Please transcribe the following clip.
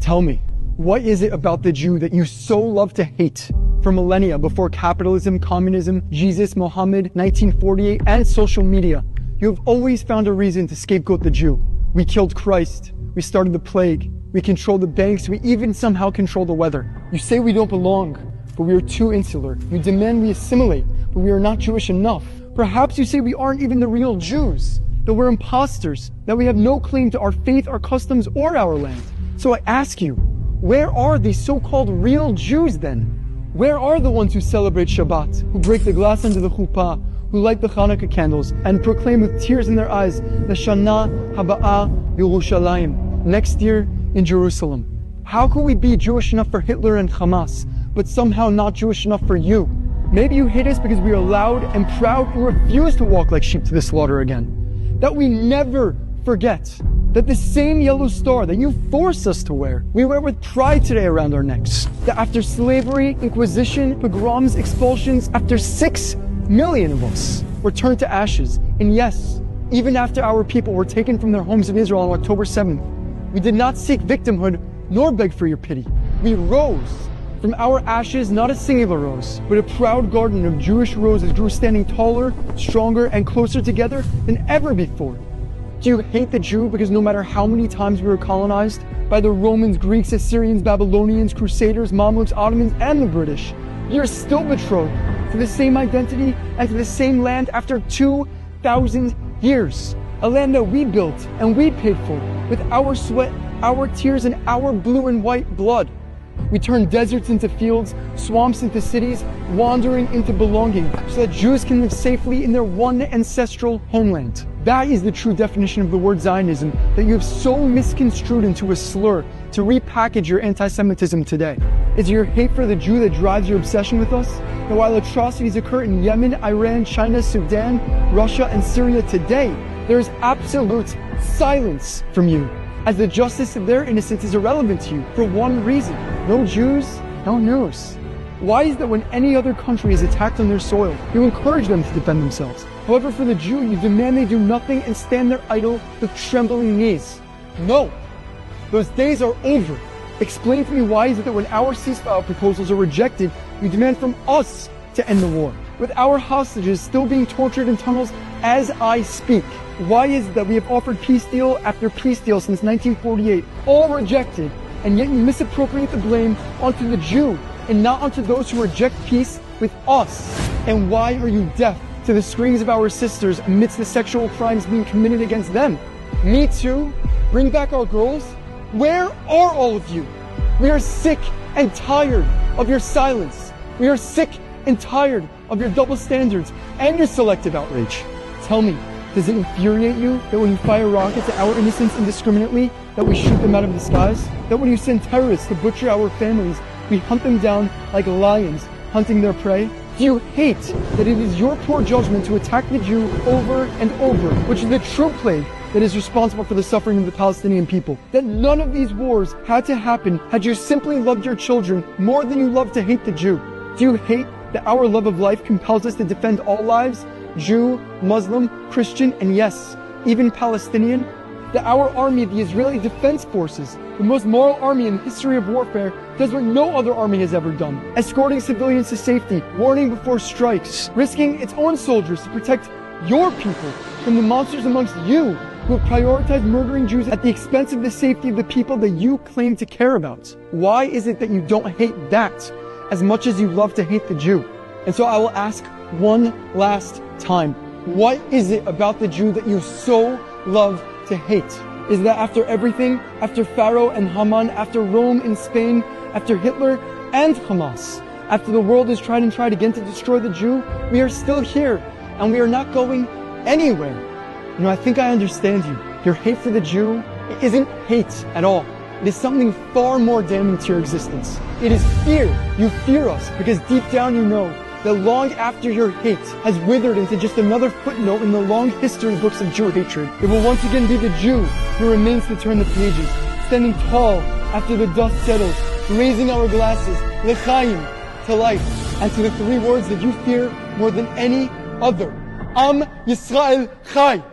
Tell me, what is it about the Jew that you so love to hate? For millennia before capitalism, communism, Jesus, Muhammad, 1948, and social media, you have always found a reason to scapegoat the Jew. We killed Christ. We started the plague. We control the banks. We even somehow control the weather. You say we don't belong, but we are too insular. You demand we assimilate, but we are not Jewish enough. Perhaps you say we aren't even the real Jews, that we're imposters, that we have no claim to our faith, our customs, or our land. So I ask you, where are these so-called real Jews then? Where are the ones who celebrate Shabbat, who break the glass under the chuppah, who light the Hanukkah candles, and proclaim with tears in their eyes, Lashana Haba'ah Yerushalayim, next year in Jerusalem? How could we be Jewish enough for Hitler and Hamas, but somehow not Jewish enough for you? Maybe you hate us because we are loud and proud and refuse to walk like sheep to the slaughter again. That we never forget that the same yellow star that you force us to wear, we wear with pride today around our necks. That after slavery, inquisition, pogroms, expulsions, after 6 million of us were turned to ashes. And yes, even after our people were taken from their homes in Israel on October 7th, we did not seek victimhood nor beg for your pity. We rose from our ashes, not a singular rose, but a proud garden of Jewish roses grew standing taller, stronger, and closer together than ever before. Do you hate the Jew because no matter how many times we were colonized by the Romans, Greeks, Assyrians, Babylonians, Crusaders, Mamluks, Ottomans, and the British, you're still betrothed to the same identity and to the same land after 2,000 years? A land that we built and we paid for with our sweat, our tears, and our blue and white blood. We turned deserts into fields, swamps into cities, wandering into belonging, so that Jews can live safely in their one ancestral homeland. That is the true definition of the word Zionism that you have so misconstrued into a slur to repackage your anti-Semitism today. Is it your hate for the Jew that drives your obsession with us? That while atrocities occur in Yemen, Iran, China, Sudan, Russia, and Syria today, there is absolute silence from you, as the justice of their innocence is irrelevant to you for one reason: no Jews, no news. Why is that when any other country is attacked on their soil, you encourage them to defend themselves? However, for the Jew, you demand they do nothing and stand there idle with trembling knees. No, those days are over. Explain to me, why is it that when our ceasefire proposals are rejected, you demand from us to end the war, with our hostages still being tortured in tunnels as I speak? Why is it that we have offered peace deal after peace deal since 1948, all rejected, and yet you misappropriate the blame onto the Jew and not onto those who reject peace with us? And why are you deaf to the screams of our sisters amidst the sexual crimes being committed against them? Me Too? Bring back our girls? Where are all of you? We are sick and tired of your silence. We are sick and tired of your double standards and your selective outrage. Tell me, does it infuriate you that when you fire rockets at our innocents indiscriminately, that we shoot them out of the skies? That when you send terrorists to butcher our families, we hunt them down like lions hunting their prey? Do you hate that it is your poor judgment to attack the Jew over and over, which is the true plague that is responsible for the suffering of the Palestinian people? That none of these wars had to happen had you simply loved your children more than you love to hate the Jew? Do you hate that our love of life compels us to defend all lives, Jew, Muslim, Christian, and yes, even Palestinian? That our army, the Israeli Defense Forces, the most moral army in the history of warfare, does what no other army has ever done: escorting civilians to safety, warning before strikes, risking its own soldiers to protect your people from the monsters amongst you who have prioritized murdering Jews at the expense of the safety of the people that you claim to care about. Why is it that you don't hate that as much as you love to hate the Jew? And so I will ask one last time, what is it about the Jew that you so love to hate? Is that after everything, after Pharaoh and Haman, after Rome and Spain, after Hitler and Hamas, after the world has tried again to destroy the Jew, we are still here and we are not going anywhere? You know, I think I understand you. Your hate for the Jew isn't hate at all. It is something far more damning to your existence. It is fear. You fear us because deep down you know that long after your hate has withered into just another footnote in the long history books of Jew hatred, it will once again be the Jew who remains to turn the pages, standing tall after the dust settles, raising our glasses, l'chaim, to life, and to the three words that you fear more than any other: Am Yisrael Chai.